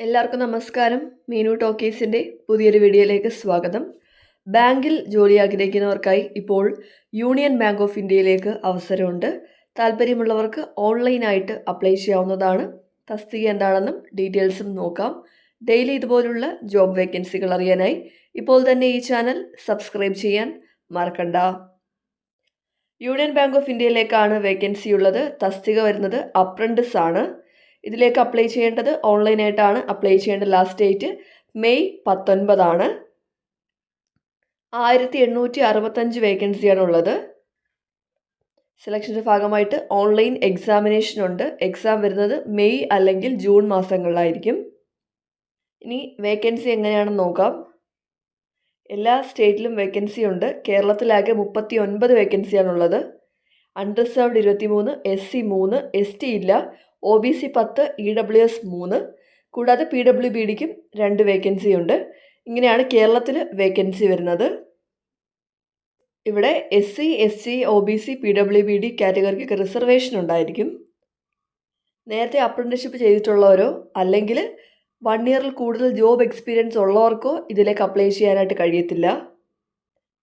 എല്ലാവർക്കും നമസ്കാരം. മീനു ടോക്കീസിൻ്റെ പുതിയൊരു വീഡിയോയിലേക്ക് സ്വാഗതം. ബാങ്കിൽ ജോലി ആഗ്രഹിക്കുന്നവർക്കായി ഇപ്പോൾ യൂണിയൻ ബാങ്ക് ഓഫ് ഇന്ത്യയിലേക്ക് അവസരമുണ്ട്. താല്പര്യമുള്ളവർക്ക് ഓൺലൈനായിട്ട് അപ്ലൈ ചെയ്യാവുന്നതാണ്. തസ്തിക എന്താണെന്നും ഡീറ്റെയിൽസും നോക്കാം. ഡെയിലി ഇതുപോലുള്ള ജോബ് വേക്കൻസികൾ അറിയാനായി ഇപ്പോൾ തന്നെ ഈ ചാനൽ സബ്സ്ക്രൈബ് ചെയ്യാൻ മറക്കണ്ട. യൂണിയൻ ബാങ്ക് ഓഫ് ഇന്ത്യയിലേക്കാണ് വേക്കൻസി ഉള്ളത്. തസ്തിക വരുന്നത് അപ്രൻറ്റിസ് ആണ്. ഇതിലേക്ക് അപ്ലൈ ചെയ്യേണ്ടത് ഓൺലൈനായിട്ടാണ് അപ്ലൈ ചെയ്യേണ്ട. ലാസ്റ്റ് ഡേറ്റ് മെയ് 19 1865 വേക്കൻസിയാണ് ഉള്ളത്. സെലക്ഷൻ്റെ ഭാഗമായിട്ട് ഓൺലൈൻ എക്സാമിനേഷൻ ഉണ്ട്. എക്സാം വരുന്നത് മെയ് അല്ലെങ്കിൽ ജൂൺ മാസങ്ങളിലായിരിക്കും. ഇനി വേക്കൻസി എങ്ങനെയാണെന്ന് നോക്കാം. എല്ലാ സ്റ്റേറ്റിലും വേക്കൻസി ഉണ്ട്. കേരളത്തിലാകെ 39 വേക്കൻസിയാണുള്ളത്. അൺറിസർവ്ഡ് 23, SC 3, ST ഇല്ല, OBC 10, EWS 3, കൂടാതെ PWBDക്കും 2 വേക്കൻസി ഉണ്ട്. ഇങ്ങനെയാണ് കേരളത്തിൽ വേക്കൻസി വരുന്നത്. ഇവിടെ SC, SC, OBC, PWBD കാറ്റഗറിക്കൊക്കെ റിസർവേഷൻ ഉണ്ടായിരിക്കും. നേരത്തെ അപ്രന്റീസ്ഷിപ്പ് ചെയ്തിട്ടുള്ളവരോ അല്ലെങ്കിൽ 1 ഇയറിൽ കൂടുതൽ ജോബ് എക്സ്പീരിയൻസ് ഉള്ളവർക്കോ ഇതിലേക്ക് അപ്ലൈ ചെയ്യാനായിട്ട് കഴിയത്തില്ല.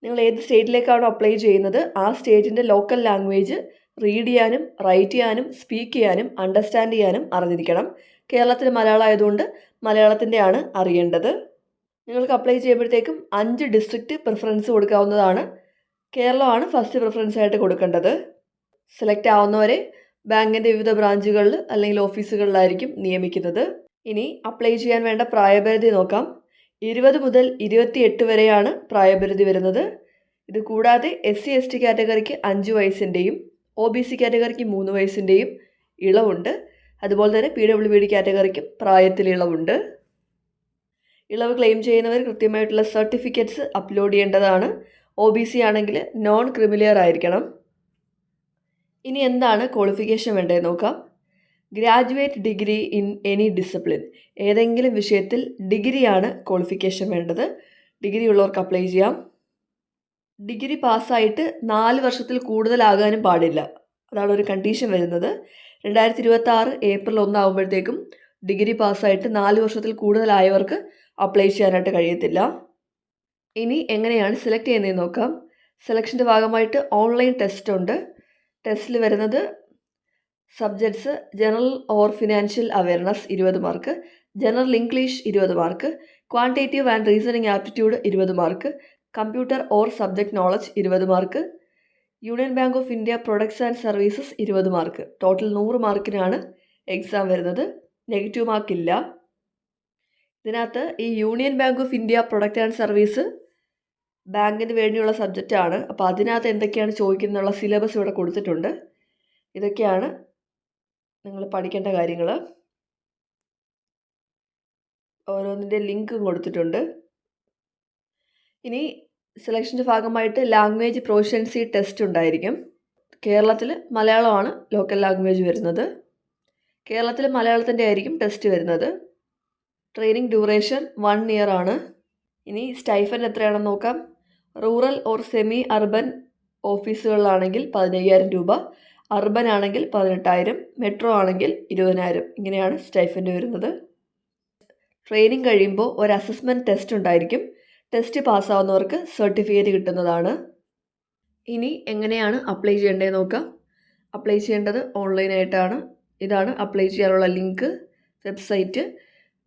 നിങ്ങൾ ഏത് സ്റ്റേറ്റിലേക്കാണോ അപ്ലൈ ചെയ്യുന്നത് ആ സ്റ്റേറ്റിൻ്റെ ലോക്കൽ ലാംഗ്വേജ് റീഡ് ചെയ്യാനും റൈറ്റ് ചെയ്യാനും സ്പീക്ക് ചെയ്യാനും അണ്ടർസ്റ്റാൻഡ് ചെയ്യാനും അറിഞ്ഞിരിക്കണം. കേരളത്തിൽ മലയാളം ആയതുകൊണ്ട് മലയാളത്തിൻ്റെയാണ് അറിയേണ്ടത്. നിങ്ങൾക്ക് അപ്ലൈ ചെയ്യുമ്പോഴത്തേക്കും 5 ഡിസ്ട്രിക്റ്റ് പ്രിഫറൻസ് കൊടുക്കാവുന്നതാണ്. കേരളമാണ് ഫസ്റ്റ് പ്രിഫറൻസ് ആയിട്ട് കൊടുക്കേണ്ടത്. സെലക്ട് ആവുന്നവരെ ബാങ്കിൻ്റെ വിവിധ ബ്രാഞ്ചുകളിൽ അല്ലെങ്കിൽ ഓഫീസുകളിലായിരിക്കും നിയമിക്കുന്നത്. ഇനി അപ്ലൈ ചെയ്യാൻ വേണ്ട പ്രായപരിധി നോക്കാം. 20 മുതൽ 28 വരെയാണ് പ്രായപരിധി വരുന്നത്. ഇത് കൂടാതെ SC, ST കാറ്റഗറിക്ക് 5 വയസ്സിൻ്റെയും OBC കാറ്റഗറിക്ക് 3 വയസ്സിൻ്റെയും ഇളവുണ്ട്. അതുപോലെ തന്നെ PWBD കാറ്റഗറിക്കും പ്രായത്തിൽ ഇളവുണ്ട്. ഇളവ് ക്ലെയിം ചെയ്യുന്നവർ കൃത്യമായിട്ടുള്ള സർട്ടിഫിക്കറ്റ്സ് അപ്ലോഡ് ചെയ്യേണ്ടതാണ്. OBC ആണെങ്കിൽ നോൺ ക്രിമിലിയർ ആയിരിക്കണം. ഇനി എന്താണ് ക്വാളിഫിക്കേഷൻ വേണ്ടതെന്ന് നോക്കാം. Graduate degree in any discipline, ഏതെങ്കിലും വിഷയത്തിൽ ഡിഗ്രിയാണ് ക്വാളിഫിക്കേഷൻ വേണ്ടത്. ഡിഗ്രി ഉള്ളവർക്ക് അപ്ലൈ ചെയ്യാം. ഡിഗ്രി പാസ്സായിട്ട് 4 വർഷത്തിൽ കൂടുതലാകാനും പാടില്ല. അതാണ് ഒരു കണ്ടീഷൻ വരുന്നത്. 2026 ഏപ്രിൽ 1 ആകുമ്പോഴത്തേക്കും ഡിഗ്രി പാസ്സായിട്ട് 4 വർഷത്തിൽ കൂടുതലായവർക്ക് അപ്ലൈ ചെയ്യാനായിട്ട് കഴിയത്തില്ല. ഇനി എങ്ങനെയാണ് സെലക്ട് ചെയ്യുന്നതെന്ന് നോക്കാം. സെലക്ഷൻ്റെ ഭാഗമായിട്ട് ഓൺലൈൻ ടെസ്റ്റ് ഉണ്ട്. ടെസ്റ്റിൽ വരുന്നത് subjects general or financial awareness 20 mark, general English 20 mark, quantitative and reasoning aptitude 20 mark, computer or subject knowledge 20 mark, Union Bank of India products and services 20 mark. Total 100 മാർക്കിനാണ് exam വരുന്നത്. Negative മാർക്കില്ല. ഇതിനകത്ത് ഈ Union Bank of India product and service ബാങ്കിന് വേണ്ടിയുള്ള സബ്ജക്റ്റാണ്. അപ്പോൾ അതിനകത്ത് എന്തൊക്കെയാണ് ചോദിക്കുന്നതിനുള്ള സിലബസ് ഇവിടെ കൊടുത്തിട്ടുണ്ട്. ഇതൊക്കെയാണ് നിങ്ങൾ പഠിക്കേണ്ട കാര്യങ്ങൾ. ഓരോന്നിൻ്റെ ലിങ്കും കൊടുത്തിട്ടുണ്ട്. ഇനി സെലക്ഷൻ്റെ ഭാഗമായിട്ട് ലാംഗ്വേജ് പ്രൊഫഷ്യൻസി ടെസ്റ്റ് ഉണ്ടായിരിക്കും. കേരളത്തിൽ മലയാളമാണ് ലോക്കൽ ലാംഗ്വേജ് വരുന്നത്. കേരളത്തിൽ മലയാളത്തിൻ്റെ ആയിരിക്കും ടെസ്റ്റ് വരുന്നത്. ട്രെയിനിങ് ഡ്യൂറേഷൻ 1 ഇയർ ആണ്. ഇനി സ്റ്റൈഫൻഡ് എത്രയാണെന്ന് നോക്കാം. റൂറൽ ഓർ സെമി അർബൻ ഓഫീസുകളിലാണെങ്കിൽ 15,000 രൂപ, അർബൻ ആണെങ്കിൽ 18,000, മെട്രോ ആണെങ്കിൽ 20,000. ഇങ്ങനെയാണ് സ്റ്റൈഫൻഡ് വരുന്നത്. ട്രെയിനിങ് കഴിയുമ്പോൾ ഒരു അസസ്മെൻറ്റ് ടെസ്റ്റ് ഉണ്ടായിരിക്കും. ടെസ്റ്റ് പാസ്സാവുന്നവർക്ക് സർട്ടിഫിക്കറ്റ് കിട്ടുന്നതാണ്. ഇനി എങ്ങനെയാണ് അപ്ലൈ ചെയ്യേണ്ടതെന്ന് നോക്കാം. അപ്ലൈ ചെയ്യേണ്ടത് ഓൺലൈനായിട്ടാണ്. ഇതാണ് അപ്ലൈ ചെയ്യാനുള്ള ലിങ്ക്. Website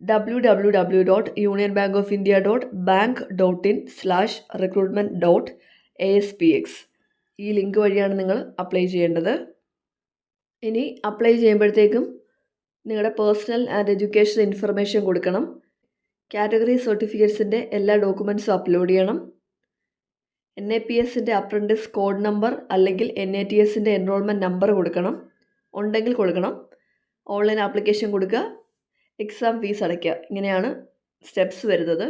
www.unionbankofindia.bank.in/recruitment.aspx. ഈ ലിങ്ക് വഴിയാണ് നിങ്ങൾ അപ്ലൈ ചെയ്യേണ്ടത്. ഇനി അപ്ലൈ ചെയ്യുമ്പോഴത്തേക്കും നിങ്ങളുടെ പേഴ്സണൽ ആൻഡ് എഡ്യൂക്കേഷൻ ഇൻഫർമേഷൻ കൊടുക്കണം. കാറ്റഗറി സർട്ടിഫിക്കറ്റ്സിൻ്റെ എല്ലാ ഡോക്യുമെൻറ്റ്സും അപ്ലോഡ് ചെയ്യണം. NAPSൻ്റെ അപ്രൻറ്റിസ് കോഡ് നമ്പർ അല്ലെങ്കിൽ NATSൻ്റെ എൻറോൾമെൻറ്റ് നമ്പർ കൊടുക്കണം. ഉണ്ടെങ്കിൽ കൊടുക്കണം. ഓൺലൈൻ ആപ്ലിക്കേഷൻ കൊടുക്കുക, എക്സാം ഫീസ് അടയ്ക്കുക. ഇങ്ങനെയാണ് സ്റ്റെപ്സ് വരുന്നത്.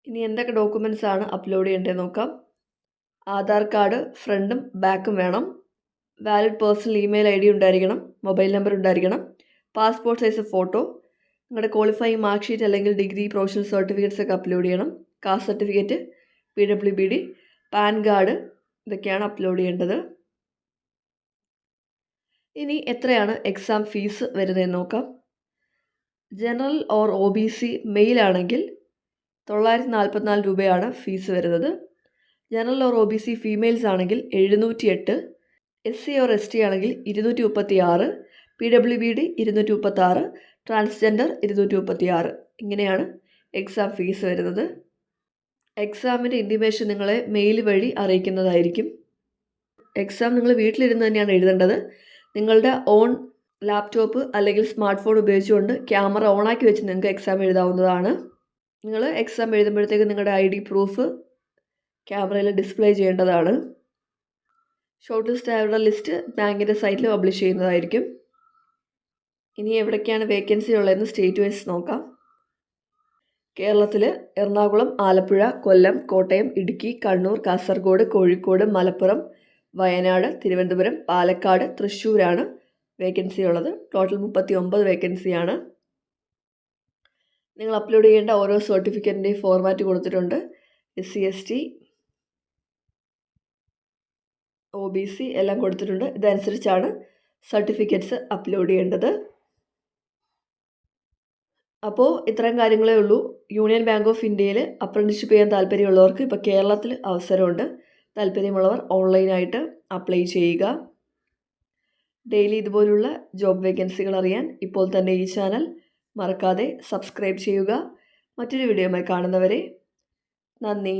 ഇനി എന്തൊക്കെ ഡോക്യുമെൻറ്റ്സ് ആണ് അപ്ലോഡ് ചെയ്യേണ്ടത് നോക്കാം. ആധാർ കാർഡ് ഫ്രണ്ടും ബാക്കും വേണം. വാലിഡ് പേഴ്സണൽ ഇമെയിൽ ID ഉണ്ടായിരിക്കണം. മൊബൈൽ നമ്പർ ഉണ്ടായിരിക്കണം. പാസ്പോർട്ട് സൈസ് ഫോട്ടോ, നിങ്ങളുടെ ക്വാളിഫയിങ് മാർക്ക് ഷീറ്റ് അല്ലെങ്കിൽ ഡിഗ്രി പ്രൊഫഷണൽ സർട്ടിഫിക്കറ്റ്സ് ഒക്കെ അപ്ലോഡ് ചെയ്യണം. Caste certificate, PWBD, pan card, ഇതൊക്കെയാണ് അപ്ലോഡ് ചെയ്യേണ്ടത്. ഇനി എത്രയാണ് എക്സാം ഫീസ് വരുന്നതെന്ന് നോക്കാം. ജനറൽ ഓർ OBC മെയിൽ ആണെങ്കിൽ 944 രൂപയാണ് ഫീസ് വരുന്നത്. ജനറൽ ഓർ OBC ഫീമെയിൽസ് ആണെങ്കിൽ 708, SC ഓർ ST ആണെങ്കിൽ 236, PWBD 236, ട്രാൻസ്ജെൻഡർ 236. ഇങ്ങനെയാണ് എക്സാം ഫീസ് വരുന്നത്. എക്സാമിൻ്റെ ഇൻറ്റിമേഷൻ നിങ്ങളെ മെയിൽ വഴി അറിയിക്കുന്നതായിരിക്കും. എക്സാം നിങ്ങൾ വീട്ടിലിരുന്ന് തന്നെയാണ് എഴുതേണ്ടത്. നിങ്ങളുടെ ഓൺ ലാപ്ടോപ്പ് അല്ലെങ്കിൽ സ്മാർട്ട് ഫോൺ ഉപയോഗിച്ചുകൊണ്ട് ക്യാമറ ഓണാക്കി വെച്ച് നിങ്ങൾക്ക് എക്സാം എഴുതാവുന്നതാണ്. നിങ്ങൾ എക്സാം എഴുതുമ്പോഴത്തേക്ക് നിങ്ങളുടെ ID പ്രൂഫ് ക്യാമറയിൽ ഡിസ്പ്ലേ ചെയ്യേണ്ടതാണ്. ഷോർട്ട് ലിസ്റ്റ് ആയുള്ള ലിസ്റ്റ് ബാങ്കിൻ്റെ സൈറ്റിൽ പബ്ലിഷ് ചെയ്യുന്നതായിരിക്കും. ഇനി എവിടേക്കാണ് വേക്കൻസി ഉള്ളതെന്ന് സ്റ്റേറ്റ് വൈസ് നോക്കാം. കേരളത്തിൽ എറണാകുളം, ആലപ്പുഴ, കൊല്ലം, കോട്ടയം, ഇടുക്കി, കണ്ണൂർ, കാസർഗോഡ്, കോഴിക്കോട്, മലപ്പുറം, വയനാട്, തിരുവനന്തപുരം, പാലക്കാട്, തൃശ്ശൂരാണ് വേക്കൻസി ഉള്ളത്. ടോട്ടൽ 39 വേക്കൻസിയാണ്. നിങ്ങൾ അപ്ലോഡ് ചെയ്യേണ്ട ഓരോ സർട്ടിഫിക്കറ്റിൻ്റെയും ഫോർമാറ്റ് കൊടുത്തിട്ടുണ്ട്. SC ST OBC എല്ലാം കൊടുത്തിട്ടുണ്ട്. ഇതനുസരിച്ചാണ് സർട്ടിഫിക്കറ്റ്സ് അപ്ലോഡ് ചെയ്യേണ്ടത്. അപ്പോൾ ഇത്രയും കാര്യങ്ങളേ ഉള്ളൂ. യൂണിയൻ ബാങ്ക് ഓഫ് ഇന്ത്യയിൽ അപ്രന്റീസ്ഷിപ്പ് ചെയ്യാൻ താല്പര്യമുള്ളവർക്ക് ഇപ്പോൾ കേരളത്തിൽ അവസരമുണ്ട്. താല്പര്യമുള്ളവർ ഓൺലൈനായിട്ട് അപ്ലൈ ചെയ്യുക. ഡെയിലി ഇതുപോലുള്ള ജോബ് വേക്കൻസികൾ അറിയാൻ ഇപ്പോൾ തന്നെ ഈ ചാനൽ മറക്കാതെ സബ്സ്ക്രൈബ് ചെയ്യുക. മറ്റൊരു വീഡിയോയുമായി കാണുന്നവരെ നന്ദി.